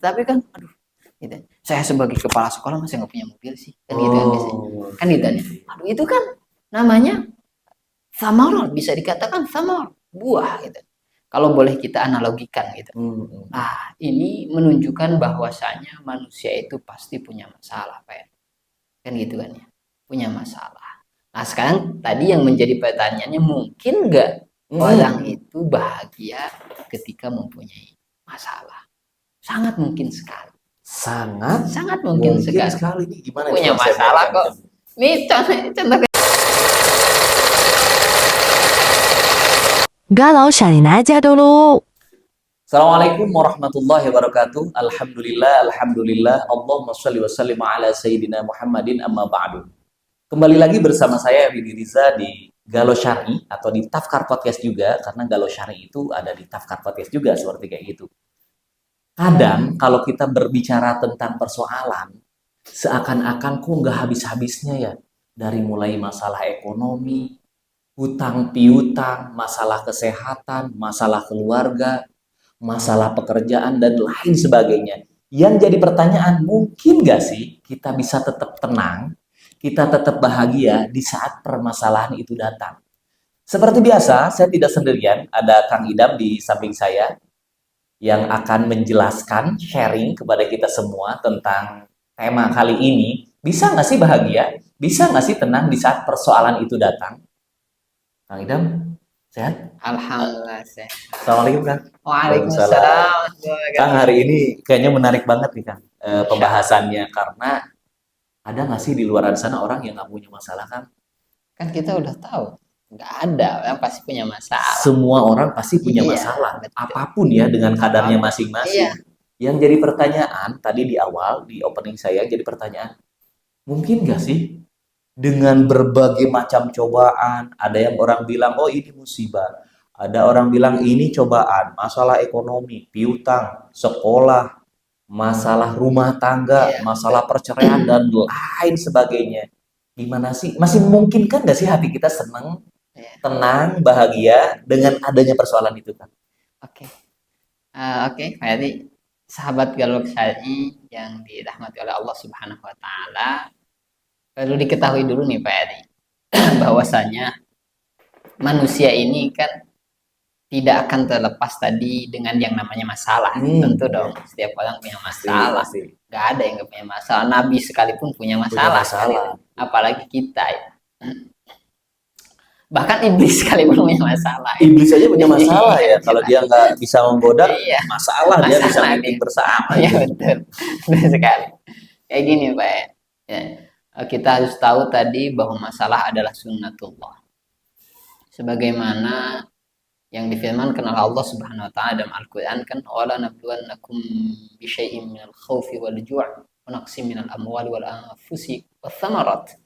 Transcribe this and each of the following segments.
Tapi kan, aduh, gitu. Saya sebagai kepala sekolah masih nggak punya mobil sih, kan gitu kan biasanya. Kan gitu kan. Aduh, itu kan namanya samarot, bisa dikatakan samar, buah gitu. Kalau boleh kita analogikan gitu. Nah, ini menunjukkan bahwasanya manusia itu pasti punya masalah, Pak. Kan gitu kan ya. Punya masalah. Nah, sekarang tadi yang menjadi pertanyaannya, mungkin nggak orang itu bahagia ketika mempunyai masalah? Sangat mungkin sekali. Sangat mungkin sekali. Nih, gimana punya masalah kok. Nih contoh Galau syalin aja dulu. Assalamualaikum warahmatullahi wabarakatuh. Alhamdulillah, alhamdulillah. Allahumma sholli wa sallim ala sayyidina Muhammadin amma ba'du. Kembali lagi bersama saya Ridhi Riza di Galau Syar'i atau di Tafkar Podcast juga, karena Galau Syar'i itu ada di Tafkar Podcast juga seperti kayak gitu. Kadang kalau kita berbicara tentang persoalan, seakan-akan kok nggak habis-habisnya ya. Dari mulai masalah ekonomi, hutang piutang, masalah kesehatan, masalah keluarga, masalah pekerjaan, dan lain sebagainya. Yang jadi pertanyaan, mungkin nggak sih kita bisa tetap tenang, kita tetap bahagia di saat permasalahan itu datang? Seperti biasa, saya tidak sendirian, ada Kang Idam di samping saya yang akan menjelaskan, sharing kepada kita semua tentang tema kali ini. Bisa nggak sih bahagia? Bisa nggak sih tenang di saat persoalan itu datang? Kang Idam, sehat? Alhamdulillah sehat. Assalamualaikum Kang. Waalaikumsalam. Kang, hari ini kayaknya menarik banget nih Kang, pembahasannya, karena ada nggak sih di luar sana orang yang nggak punya masalah Kang? Kan kita udah tahu, nggak ada yang pasti punya masalah. Semua orang pasti punya Iya, masalah, betul. apapun ya dengan kadarnya masing-masing. Iya. Yang jadi pertanyaan tadi di awal, di opening saya, jadi pertanyaan, mungkin nggak sih dengan berbagai macam cobaan, ada yang orang bilang, oh ini musibah, ada orang bilang ini cobaan, masalah ekonomi, piutang, sekolah, masalah rumah tangga, masalah perceraian, dan lain sebagainya. Gimana sih? Masih memungkinkan nggak sih hati kita senang, tenang, bahagia dengan adanya persoalan itu kan? Oke. Oke, Pak Yadi, sahabat Galau Syar'i yang dirahmati oleh Allah Subhanahu wa taala, perlu diketahui dulu nih Pak Yadi, bahwasanya manusia ini kan tidak akan terlepas tadi dengan yang namanya masalah. Tentu dong, setiap orang punya masalah. Gak ada yang gak punya masalah. Nabi sekalipun punya masalah. Apalagi kita ya. Bahkan iblis sekalipun punya masalah. Iblis aja punya masalah ya. Kalau dia nggak bisa menggoda, masalah dia bisa meeting bersama. Iya betul. Betul sekali. Kayak gini Pak ya. Kita harus tahu tadi bahwa masalah adalah sunnatullah. Sebagaimana yang difirmankan oleh Allah Subhanahu wa taala dalam Al-Qur'an kan, wala nabluwannakum bi syai'in minal khaufi wal ju' wa naqsim minal amwali wal anfusi wathamarat.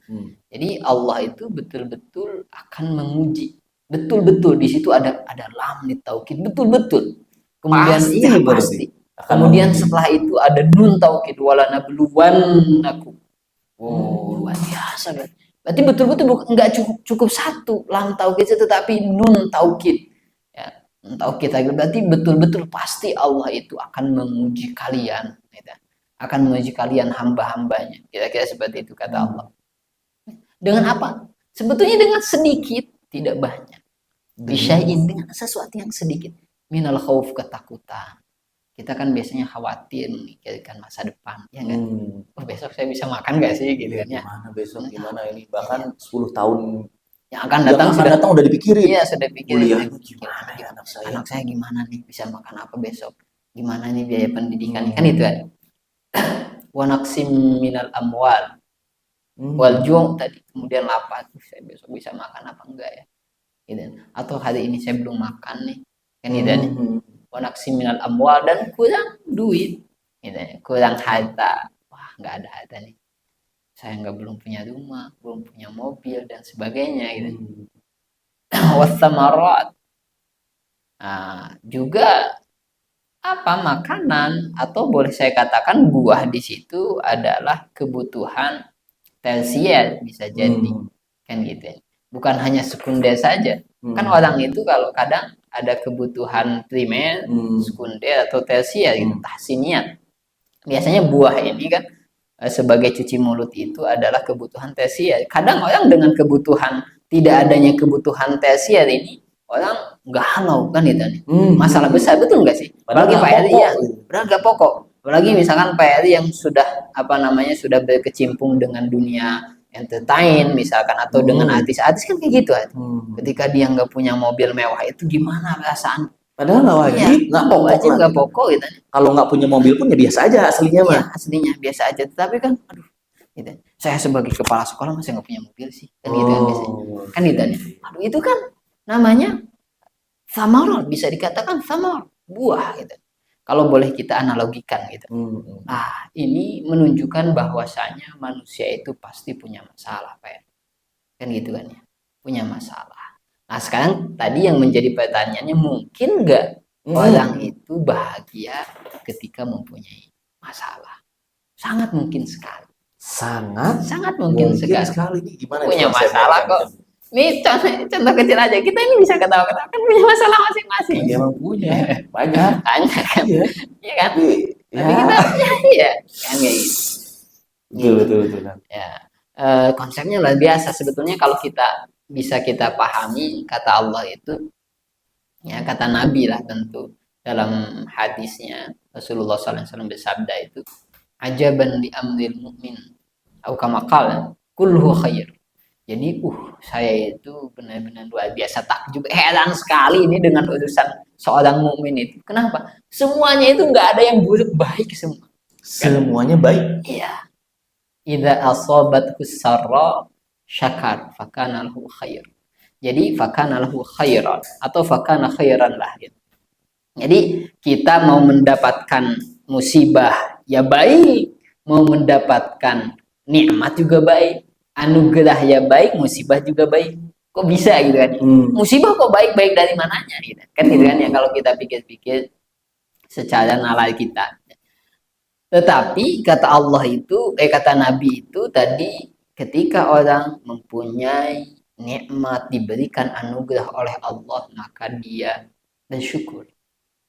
Jadi Allah itu betul-betul akan menguji. Betul-betul di situ ada lam taukid, betul-betul. Kemudian pasti. Kemudian setelah itu ada nun taukid, wala nabluwannakum. Oh, luar biasa kan. Berarti betul-betul enggak cukup satu lam taukid itu, tapi nun taukid. Ya, taukid berarti betul-betul pasti Allah itu akan menguji kalian, gitu. Akan menguji kalian hamba-hambanya. Kira-kira seperti itu kata Allah. Dengan apa? Sebetulnya dengan sedikit, tidak banyak. Bisya'in, dengan sesuatu yang sedikit. Minal khauf, ketakutan. Kita kan biasanya khawatir memikirkan masa depan, ya kan? Oh, besok saya bisa makan gak sih, gitu kan ya? Gimana besok, gimana ini? Bahkan 10 tahun yang akan datang udah dipikirin. Iya, sudah dipikirin. Gimana ya anak saya gimana nih, bisa makan apa besok? Gimana nih biaya pendidikan? Kan itu kan. Wa naqsim minal amwal wal ju' tadi, kemudian lapar, saya besok bisa makan apa enggak ya? Gitu. Atau hari ini saya belum makan nih. Kan itu kan. Wa naqsim minal amwal, dan kurang duit. Gitu. Kurang harta. Wah, enggak ada harta nih. Saya belum punya rumah, belum punya mobil dan sebagainya gitu. Wathamarat. Nah, juga apa, makanan, atau boleh saya katakan buah di situ adalah kebutuhan tersier, bisa jadi. Kan gitu ya. Bukan hanya sekunder saja. Kan orang itu kalau kadang ada kebutuhan primer, sekunder atau tersier gitu, tahsiniat. biasanya buah ini kan sebagai cuci mulut itu adalah kebutuhan tersier. Kadang orang dengan kebutuhan tidak adanya kebutuhan tersier ini orang nggak halau kan itu nih. Masalah besar, betul nggak sih? Apalagi Pak Eri ya, padahal nggak pokok. Apalagi misalkan Pak Eri yang sudah sudah berkecimpung dengan dunia entertain misalkan atau dengan artis-artis kan kayak gitu. Ketika dia nggak punya mobil mewah itu gimana perasaan? Padahal nggak wajib, nggak pokok gitu. Kalau nggak punya mobil pun ya biasa aja aslinya mah. Aslinya biasa aja. Tapi kan, aduh, gitu. Saya sebagai kepala sekolah masih nggak punya mobil sih, kan gitu kan biasanya. Kan gitu. Aduh, itu kan namanya thamarah, bisa dikatakan thamar, buah gitu. Kalau boleh kita analogikan gitu. Ini menunjukkan bahwasanya manusia itu pasti punya masalah, Pak. Kan gitu kan ya. Punya masalah. Nah, sekarang tadi yang menjadi pertanyaannya, mungkin nggak orang itu bahagia ketika mempunyai masalah? Sangat mungkin sekali. Sangat mungkin sekali. Gimana punya masalah kok. Ini contoh kecil aja. Kita ini bisa ketawa-ketawa kan punya masalah masing-masing. Emang punya banyak. Banyak kan? Iya kan? Tapi kita iya kan kayak gitu. Betul. Ya. Konsepnya luar biasa sebetulnya kalau bisa kita pahami kata Allah itu, ya kata Nabi lah tentu dalam hadisnya Rasulullah SAW bersabda itu, ajaban li amril mu'min atau kama qala kulluhu khair. Jadi saya itu benar-benar luar biasa takjub, heran sekali ini dengan urusan seorang mukmin itu. Kenapa? Semuanya itu nggak ada yang buruk, baik semua. Semuanya baik. Iya. Idza asabathu sarra syakar fakana lahu khair. Jadi fakana lahu khairan atau fakana khairan lah gitu. Jadi kita mau mendapatkan musibah ya baik, mau mendapatkan nikmat juga baik, anugerah ya baik, musibah juga baik. Kok bisa gitu kan? Musibah kok baik-baik dari mananya gitu. Kan gitu kan ya kalau kita pikir-pikir secara nalar kita. Tetapi kata Allah itu, kata Nabi itu tadi, ketika orang mempunyai nikmat, diberikan anugerah oleh Allah, maka dia bersyukur.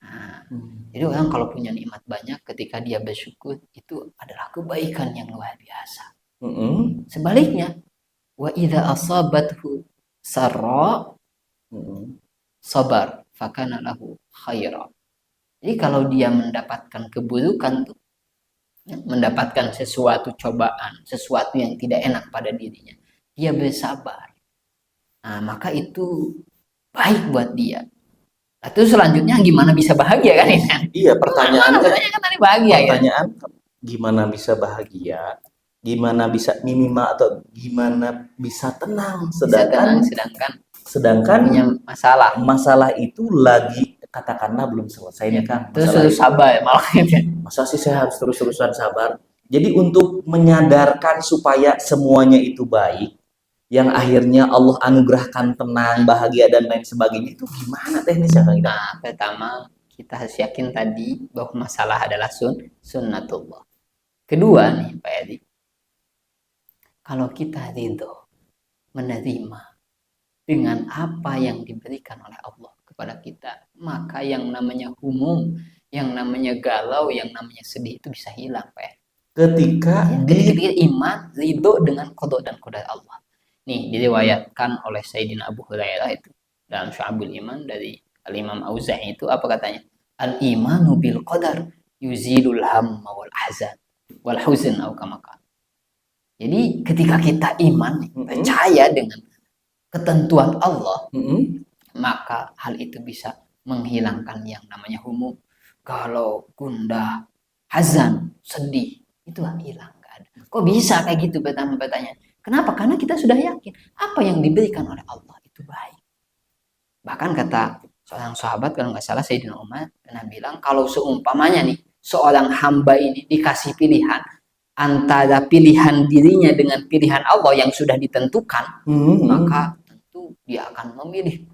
Nah, jadi orang kalau punya nikmat banyak, ketika dia bersyukur, itu adalah kebaikan yang luar biasa. Sebaliknya, wa idza asabathu sarra sabar fakana lahu khairan. Jadi kalau dia mendapatkan keburukan tuh, mendapatkan sesuatu cobaan, sesuatu yang tidak enak pada dirinya, dia bersabar. Nah, maka itu baik buat dia. Nah, terus selanjutnya gimana bisa bahagia kan ini? Iya, pertanyaan kan tadi bahagia. Pertanyaan gimana bisa bahagia? Gimana bisa minimal atau gimana bisa tenang? Sedangkan punya masalah. Masalah itu lagi katakanlah belum selesai nih Kang. Terus sabar malah gitu. Masa sih saya harus terus-terusan sabar? Jadi untuk menyadarkan supaya semuanya itu baik, yang akhirnya Allah anugerahkan tenang, bahagia dan lain sebagainya, itu gimana teknisnya Kang? Nah, pertama kita harus yakin tadi bahwa masalah adalah sunnatullah. Kedua nih Pak Edi, kalau kita ridho menerima dengan apa yang diberikan oleh Allah kepada kita, maka yang namanya humum, yang namanya galau, yang namanya sedih itu bisa hilang, Pak. Ketika iman, ridho dengan qada dan qadar Allah. Nih, diriwayatkan oleh Sayyidina Abu Hurairah itu dalam Syu'abul Iman dari Al-Imam Auza'i itu apa katanya? Al-imanu bil qadar yuzilul hamma wal ahzan wal huzn atau kama qala. Jadi ketika kita iman, percaya dengan ketentuan Allah, maka hal itu bisa menghilangkan yang namanya humum. Kalau gundah, hazan, sedih, itu hilang, gak ada. Kok bisa kayak gitu? Pertanyaan. Kenapa? Karena kita sudah yakin apa yang diberikan oleh Allah itu baik. Bahkan kata seorang sahabat, kalau nggak salah Sayyidina Umar pernah bilang, kalau seumpamanya nih seorang hamba ini dikasih pilihan antara pilihan dirinya dengan pilihan Allah yang sudah ditentukan, maka tentu dia akan memilih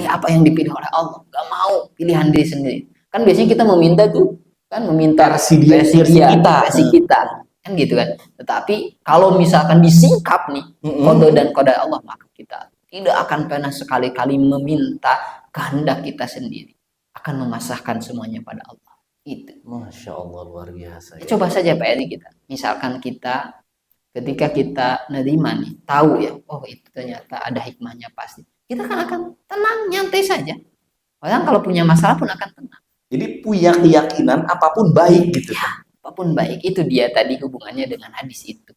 apa yang dipilih oleh Allah. Gak mau pilihan diri sendiri. Kan biasanya kita meminta tuh, kan meminta versi kita, kan gitu kan. Tetapi kalau misalkan disingkap nih qada dan qadar Allah, maka kita tidak akan pernah sekali-kali meminta kehendak kita sendiri, akan memasrahkan semuanya pada Allah. Itu. Masya Allah, luar biasa. Ya, coba saja Pak Edi kita. Misalkan kita ketika kita nerima nih, tahu ya, oh itu ternyata ada hikmahnya pasti. Kita kan akan tenang, nyantai saja. Orang kalau punya masalah pun akan tenang. Jadi punya keyakinan apapun baik gitu kan. Apapun baik, itu dia tadi hubungannya dengan hadis itu.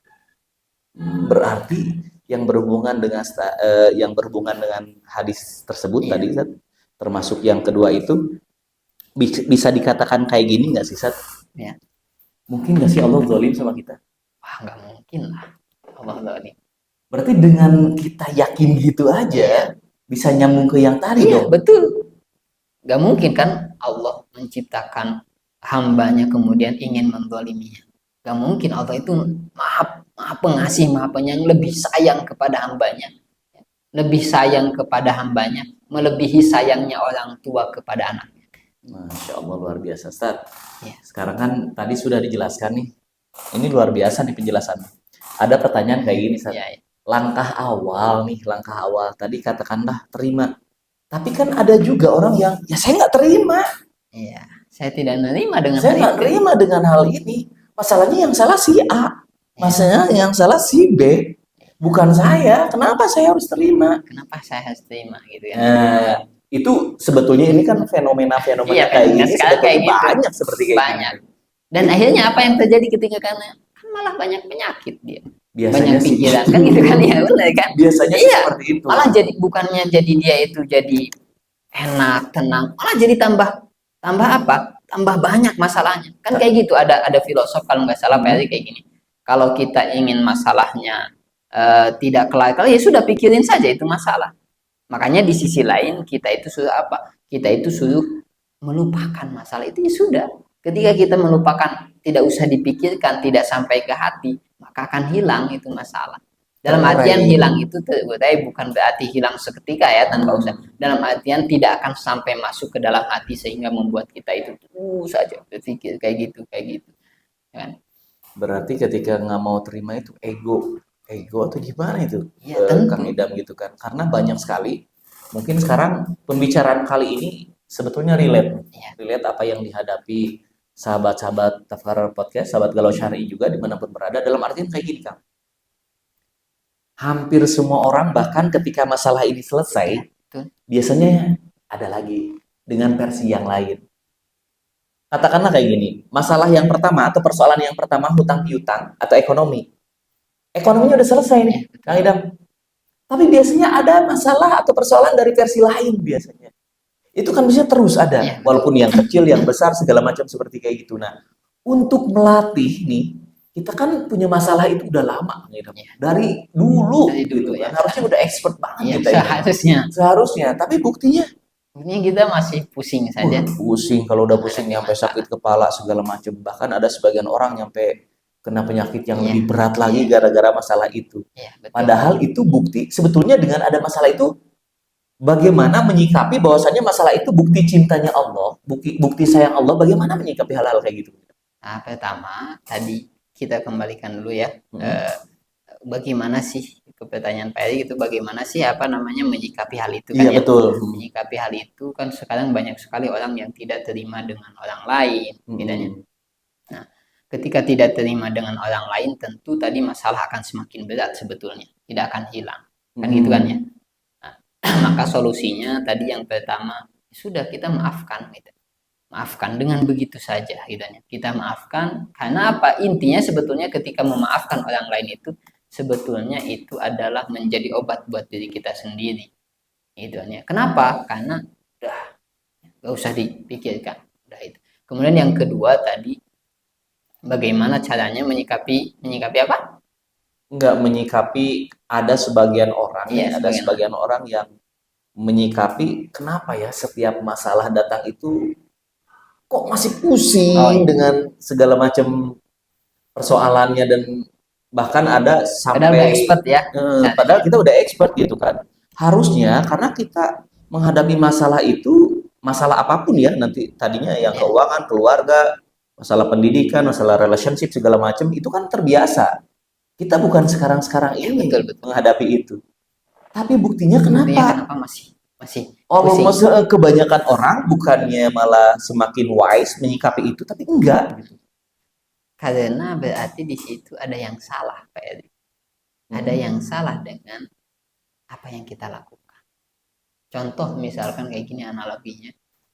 Berarti yang berhubungan dengan hadis tersebut Iya. tadi, Sat, termasuk yang kedua itu bisa dikatakan kayak gini nggak sih, Sat? Ya. Mungkin nggak sih Allah zalim sama kita? Wah, nggak mungkin lah. Allah zalim. Berarti dengan kita yakin gitu aja bisa nyambung ke yang tadi Iya, dong. betul. Nggak mungkin kan Allah menciptakan hambanya kemudian ingin menzaliminya. Nggak mungkin. Allah itu maha pengasih, maha penyayang, lebih sayang kepada hambanya. Lebih sayang kepada hambanya, melebihi sayangnya orang tua kepada anaknya. Masya Allah, luar biasa, Ustaz. Ya. Sekarang kan tadi sudah dijelaskan nih. Ini luar biasa nih penjelasannya. Ada pertanyaan kayak gini, Ustaz. Ya, ya. Langkah awal tadi katakanlah terima. Tapi kan ada juga orang yang ya saya nggak terima. Iya, saya tidak menerima dengan Saya hal nggak itu. terima dengan hal ini. Masalahnya yang salah si A, masalahnya yang salah si B, bukan saya. Kenapa saya harus terima? Kenapa saya harus terima gitu ya? Itu sebetulnya ini kan fenomena-fenomena Iya, kayak gini sekarang sebetulnya kayak gitu. banyak seperti kayak Banyak. gini. Dan akhirnya apa yang terjadi ketika kan malah banyak penyakit dia. Biasanya Banyak sih pikiran kan gitu kan ya, benar kan? biasanya sih Iya. seperti itu. Malah jadi bukannya jadi dia itu jadi enak, tenang, malah jadi tambah apa? Tambah banyak masalahnya. Kan kayak gitu, ada filosof kalau nggak salah Pak Eri kayak gini. Kalau kita ingin masalahnya tidak kelar-kelar, ya sudah pikirin saja itu masalah. Makanya di sisi lain kita itu suruh apa? Kita itu suruh melupakan masalah itu, ya sudah. Ketika kita melupakan, tidak usah dipikirkan, tidak sampai ke hati, maka akan hilang itu masalah. Dalam artian hilang itu bukan berarti hilang seketika ya, tanpa usah. Dalam artian tidak akan sampai masuk ke dalam hati sehingga membuat kita itu terus saja berpikir kayak gitu. Kan? Berarti ketika nggak mau terima itu ego atau gimana itu, Ya, tentu. Kang Idam gitu kan? Karena banyak sekali. Mungkin sekarang pembicaraan kali ini sebetulnya relate apa yang dihadapi sahabat-sahabat Tafkar Podcast, sahabat Galau Syar'i juga dimanapun berada. Dalam artian kayak gini, Kang. Hampir semua orang bahkan ketika masalah ini selesai, biasanya ada lagi dengan versi yang lain. Katakanlah kayak gini, masalah yang pertama atau persoalan yang pertama hutang piutang atau ekonomi. Ekonominya udah selesai nih, Kang Idam. Tapi biasanya ada masalah atau persoalan dari versi lain biasanya. Itu kan bisa terus ada, walaupun yang kecil, yang besar, segala macam seperti kayak gitu. Nah, untuk melatih nih, kita kan punya masalah itu udah lama, gitu. Dari dulu gitu ya. kan. Harusnya udah expert banget kita seharusnya. Tapi buktinya kita masih pusing saja. Pusing, kalau udah pusing sampai sakit kepala segala macam. Bahkan ada sebagian orang sampai kena penyakit yang lebih berat lagi gara-gara masalah itu. Padahal itu bukti sebetulnya dengan ada masalah itu bagaimana menyikapi bahwasanya masalah itu bukti cintanya Allah, bukti sayang Allah, bagaimana menyikapi hal-hal kayak gitu. Nah, pertama tadi kita kembalikan dulu ya. Bagaimana sih ke pertanyaan Pak Eri itu, bagaimana sih menyikapi hal itu kan? Iya, betul. Menyikapi hal itu kan sekarang banyak sekali orang yang tidak terima dengan orang lain, bedanya. Nah, ketika tidak terima dengan orang lain, tentu tadi masalah akan semakin berat sebetulnya, tidak akan hilang, kan gitu kan ya. Nah, maka solusinya tadi yang pertama, sudah kita maafkan gitu. Maafkan dengan begitu saja gitu. Kita maafkan karena apa? Intinya sebetulnya ketika memaafkan orang lain itu sebetulnya itu adalah menjadi obat buat diri kita sendiri. Gitu ya. Kenapa? Karena udah gak usah dipikirkan, udah itu. Kemudian yang kedua tadi, bagaimana caranya menyikapi apa? Enggak menyikapi, ada sebagian orang, sebagian orang yang menyikapi kenapa ya setiap masalah datang itu kok masih pusing dengan segala macam persoalannya, dan bahkan ada sampai padahal expert ya. Padahal kita udah expert gitu kan. Harusnya karena kita menghadapi masalah itu, masalah apapun ya, nanti tadinya yang keuangan, keluarga, masalah pendidikan, masalah relationship segala macam, itu kan terbiasa. Kita bukan sekarang ini menghadapi itu. Tapi buktinya kenapa masih masih Oh, pusing. maksudnya kebanyakan orang bukannya malah semakin wise menyikapi itu, tapi enggak gitu. Karena berarti di situ ada yang salah, Pak Edi. Ada yang salah dengan apa yang kita lakukan. Contoh misalkan kayak gini analoginya.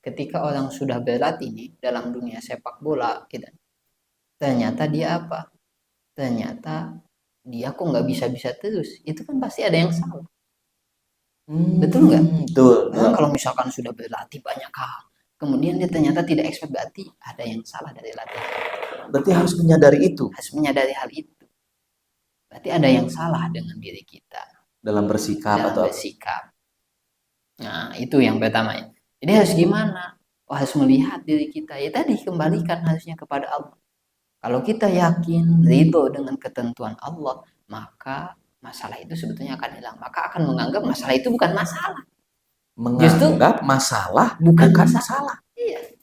Ketika orang sudah berlatih nih dalam dunia sepak bola, gitu. Ternyata dia apa? Ternyata dia kok nggak bisa-bisa terus. Itu kan pasti ada yang salah. Betul nggak? Betul. Nah, kalau misalkan sudah berlatih banyak hal, kemudian dia ternyata tidak expert, berarti ada yang salah dari latihan. Berarti harus menyadari itu Harus menyadari hal itu. Berarti ada yang salah dengan diri kita dalam bersikap dalam atau bersikap. Nah, itu yang pertama. Jadi harus gimana? Oh, harus melihat diri kita. Ya tadi kembalikan harusnya kepada Allah. Kalau kita yakin ridho dengan ketentuan Allah, maka masalah itu sebetulnya akan hilang. Maka akan menganggap masalah itu bukan masalah. menganggap masalah Bukan bukan masalah. Iya.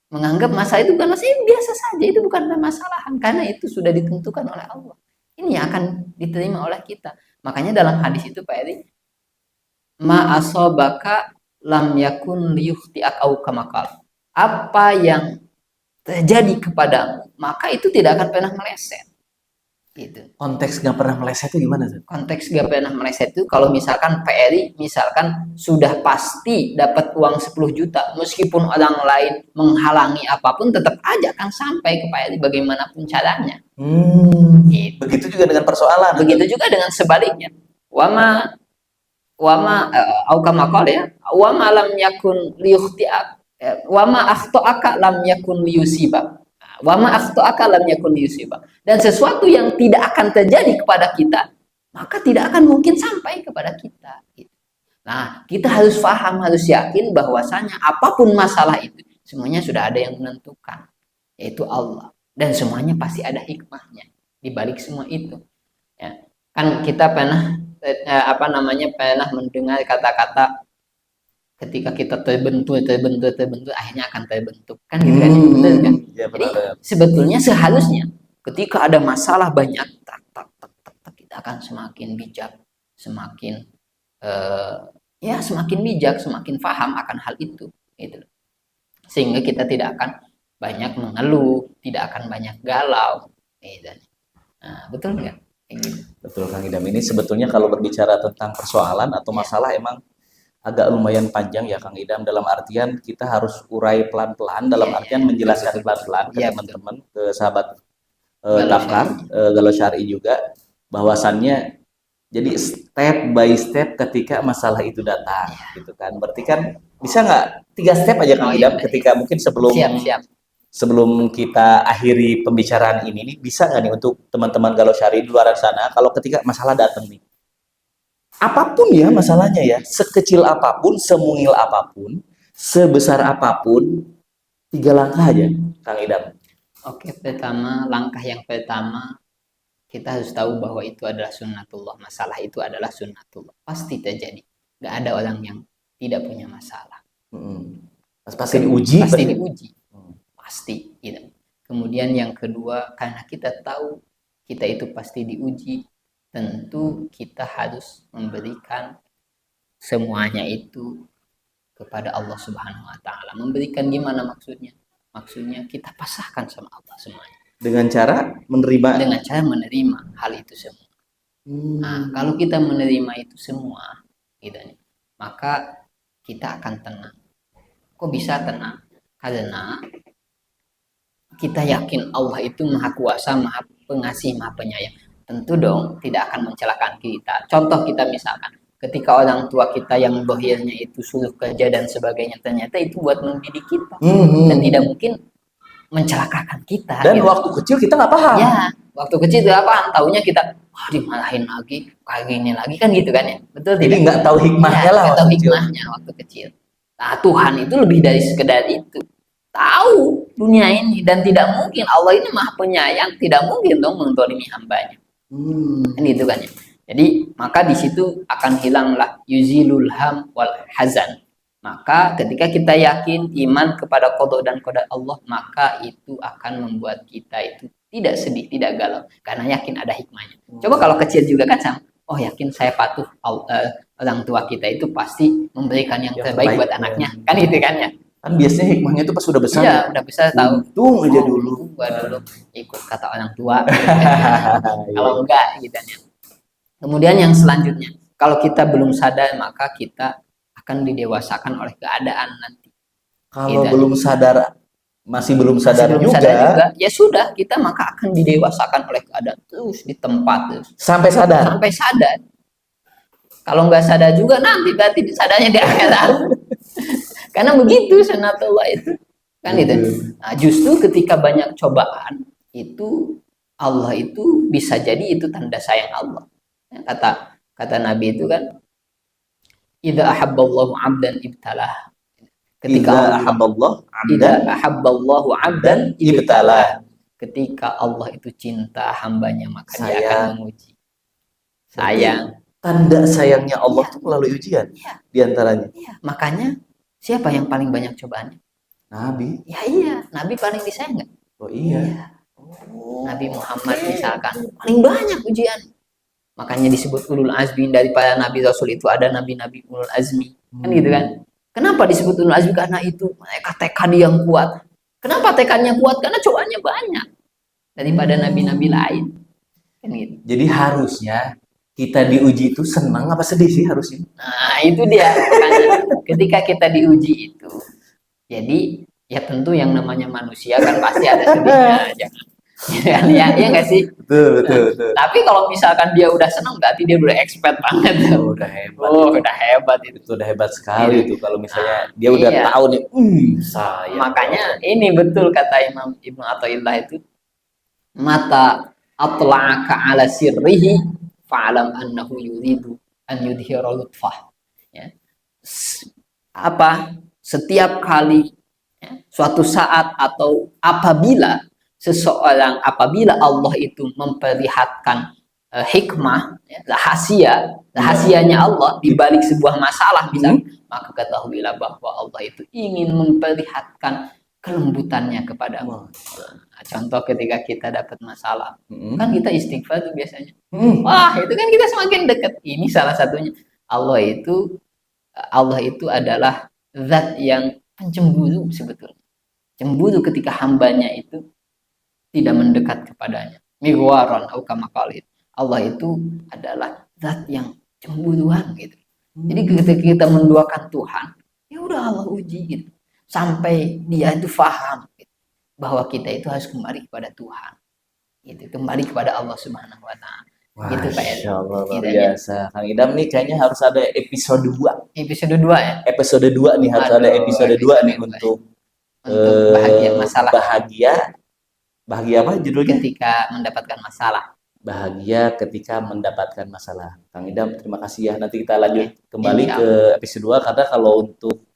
Menganggap masalah itu bukan masalah, biasa saja, itu bukan permasalahan karena itu sudah ditentukan oleh Allah. Ini yang akan diterima oleh kita. Makanya dalam hadis itu Pak Edi, ma asobaka lam yakun liyukhti'ak au kamakal. Apa yang terjadi kepadamu, maka itu tidak akan pernah meleset. Gitu. Konteks nggak pernah meleset itu gimana tuh? Konteks gak pernah meleset itu kalau misalkan PRI misalkan sudah pasti dapat uang 10 juta meskipun orang lain menghalangi apapun tetap aja akan sampai ke PRI bagaimanapun caranya. Gitu. Begitu juga dengan persoalan. Begitu juga dengan sebaliknya. Wama au kama qala ya, wama lam yakun liyukhti'ak, wama akhto'aka lam yakun liyusibak. Wama akhto'aka lam yakun liyusibak. Dan sesuatu yang tidak akan terjadi kepada kita, maka tidak akan mungkin sampai kepada kita. Nah, kita harus paham, harus yakin bahwasanya apapun masalah itu, semuanya sudah ada yang menentukan, yaitu Allah. Dan semuanya pasti ada hikmahnya di balik semua itu. Ya. Kan kita pernah pernah mendengar kata-kata ketika kita terbentur akhirnya akan terbentuk kan gitu kan, betul kan? Ya, jadi sebetulnya seharusnya ketika ada masalah banyak kita akan semakin bijak, semakin semakin bijak, semakin paham akan hal itu gitu. Sehingga kita tidak akan banyak mengeluh, tidak akan banyak galau gitu. Nah, betul nggak? Gitu. Betul Kang Idam, ini sebetulnya kalau berbicara tentang persoalan atau masalah emang agak lumayan panjang ya Kang Idam, dalam artian kita harus urai pelan-pelan, dalam artian menjelaskan pelan-pelan ke teman-teman, ke sahabat Tafkar, Galau Syar'i juga, bahwasannya jadi step by step ketika masalah itu datang gitu kan. Berarti kan bisa nggak 3 step aja Kang Idam ketika mungkin sebelum kita akhiri pembicaraan ini nih, bisa nggak nih untuk teman-teman Galau Syar'i di luar sana, kalau ketika masalah datang nih, apapun ya masalahnya ya, sekecil apapun, semungil apapun, sebesar apapun, 3 langkah aja, Kang Idam. Oke, langkah yang pertama, kita harus tahu bahwa itu adalah sunnatullah. Masalah itu adalah sunnatullah. Pasti terjadi. Gak ada orang yang tidak punya masalah. Pasti diuji. Pasti diuji. Pasti. Gitu. Kemudian yang kedua, karena kita tahu kita itu pasti diuji, tentu kita harus memberikan semuanya itu kepada Allah Subhanahu wa Ta'ala. Memberikan gimana maksudnya? Maksudnya kita pasrahkan sama Allah semuanya. Dengan cara menerima? Dengan cara menerima hal itu semua. Nah, kalau kita menerima itu semua, gitu, maka kita akan tenang. Kok bisa tenang? Karena kita yakin Allah itu Maha Kuasa, Maha Pengasih, Maha Penyayang. Tentu dong tidak akan mencelakakan kita. Contoh kita misalkan, ketika orang tua kita yang dohirnya itu suruh kerja dan sebagainya, ternyata itu buat mendidik kita. Dan tidak mungkin mencelakakan kita. Dan gitu. Waktu kecil kita nggak paham. Ya, waktu kecil nggak paham. Taunya kita, dimarahin lagi, kayak gini lagi kan gitu kan ya. Betul tidak? Jadi nggak tahu hikmahnya lah. Nggak tahu hikmahnya waktu kecil. Nah, Tuhan itu lebih dari sekedar itu. Tahu dunia ini, dan tidak mungkin Allah ini Maha Penyayang, tidak mungkin dong menzalimi hambanya. Kan gitu kan ya. Jadi maka di situ akan hilanglah yuzilul ham wal hazan. Maka ketika kita yakin iman kepada qada dan qadar Allah, maka itu akan membuat kita itu tidak sedih, tidak galau, karena yakin ada hikmahnya. Coba kalau kecil juga kan sama, oh yakin saya patuh orang tua kita itu pasti memberikan yang Yang terbaik terbaik, buat ya. anaknya. Kan itu kan ya. Kan biasanya hikmahnya itu pas udah besar. Iya, udah bisa tahu. Untung aja Oh, dulu. gua dulu ikut kata orang tua. Kalau enggak gitu ya. Kemudian yang selanjutnya, kalau kita belum sadar maka kita akan didewasakan oleh keadaan nanti. Kalau Gitu. belum sadar, masih belum sadar, Masih belum juga, sadar juga, ya sudah kita maka akan didewasakan oleh keadaan terus di tempat terus sampai sadar. sampai sadar. Kalau nggak sadar juga nanti berarti sadarnya di akhirat. Karena begitu sunatullah itu kan itu. Nah, justru ketika banyak cobaan itu Allah itu bisa jadi itu tanda sayang Allah. Kata Nabi itu kan, idza ahabballahu 'abdan ibtalah. Ketika Idza Allah ahabballah idza 'abdan ahabballahu 'abdan ibtalah. Ketika Allah itu cinta hambanya maka dia akan Sayang. menguji. Sayang. Tanda sayangnya Allah tuh melalui ujian. Iya. Di antaranya Iya, makanya siapa yang paling banyak cobaannya? Nabi. Ya iya, Nabi paling disayang nggak? Oh iya. Nabi Muhammad misalkan paling banyak ujian. Makanya disebut ulul azmi, daripada nabi rasul itu ada nabi-nabi ulul azmi. Kan gitu kan? Kenapa disebut ulul azmi? Karena itu mereka tekad yang kuat. Kenapa tekadnya kuat? Karena cobaannya banyak daripada nabi-nabi lain. Kan gitu. Jadi harusnya kita diuji itu senang apa sedih sih harusnya? Nah, itu dia. Makanya ketika kita diuji itu, jadi ya tentu yang namanya manusia kan pasti ada sedihnya, jangan. Ya nggak sih? Betul. Tapi kalau misalkan dia udah senang, berarti dia udah expert banget. Oh, udah hebat. Oh, udah hebat itu. Itu udah hebat sekali Iya. tuh kalau misalnya dia udah Iya. tahu nih, saya. Makanya ini betul kata Imam Ibnu Athaillah itu, mata atla'aka ala sirrihi fa'alam annahu yuridu an yudhira lutfah. Ya. Setiap kali ya, suatu saat atau apabila Allah itu memperlihatkan hikmah, ya, rahasianya Allah di balik sebuah masalah misalnya, maka ketahuilah bahwa Allah itu ingin memperlihatkan kelembutannya kepadamu. Nah, contoh ketika kita dapat masalah, kan kita istighfar tuh biasanya. Wah, itu kan kita semakin dekat. Ini salah satunya. Allah itu adalah zat yang pencemburu sebetulnya. Cemburu ketika hambanya itu tidak mendekat kepadanya. Mighwaran au kama qalid. Allah itu adalah zat yang cemburuan gitu. Jadi ketika kita menduakan Tuhan, ya udah Allah uji gitu. Sampai dia itu paham gitu, bahwa kita itu harus kembali kepada Tuhan. Gitu, kembali kepada Allah Subhanahu wa taala. Gitu Pak. Masya Allah, luar biasa. Kang Idam nih kayaknya harus ada episode 2. Episode 2 ya. Episode 2 nih harus ada episode 2 nih untuk bahagia masalah. Bahagia apa judulnya? Ketika mendapatkan masalah. Bahagia ketika mendapatkan masalah. Kang Idam, terima kasih ya. Nanti kita lanjut kembali Insya ke episode 2 karena kalau untuk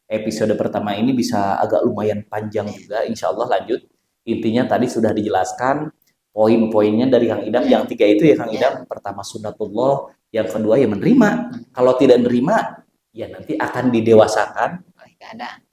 episode pertama ini bisa agak lumayan panjang juga. Insya Allah lanjut. Intinya tadi sudah dijelaskan poin-poinnya dari Kang Idam. Yang 3 itu ya Kang Idam. Pertama sunnatullah, yang kedua ya menerima. Kalau tidak menerima, ya nanti akan didewasakan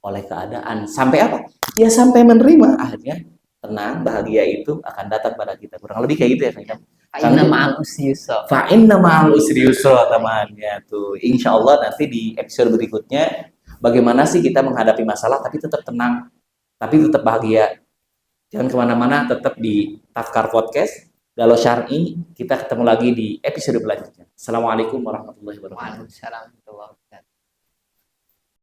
oleh keadaan. Sampai apa? Ya sampai menerima. Akhirnya tenang, bahagia itu akan datang pada kita. Kurang lebih kayak gitu ya Kang Idam. Fa'inna ma'al usri yusra. Fa'inna ma'al usri yusra, temannya tuh. Insya Allah nanti di episode berikutnya bagaimana sih kita menghadapi masalah tapi tetap tenang, tapi tetap bahagia. Jangan kemana-mana, tetap di Tafkar Podcast Galau Syar'i. Kita ketemu lagi di episode selanjutnya. Assalamualaikum warahmatullahi wabarakatuh. Waalaikumsalam warahmatullahi wabarakatuh.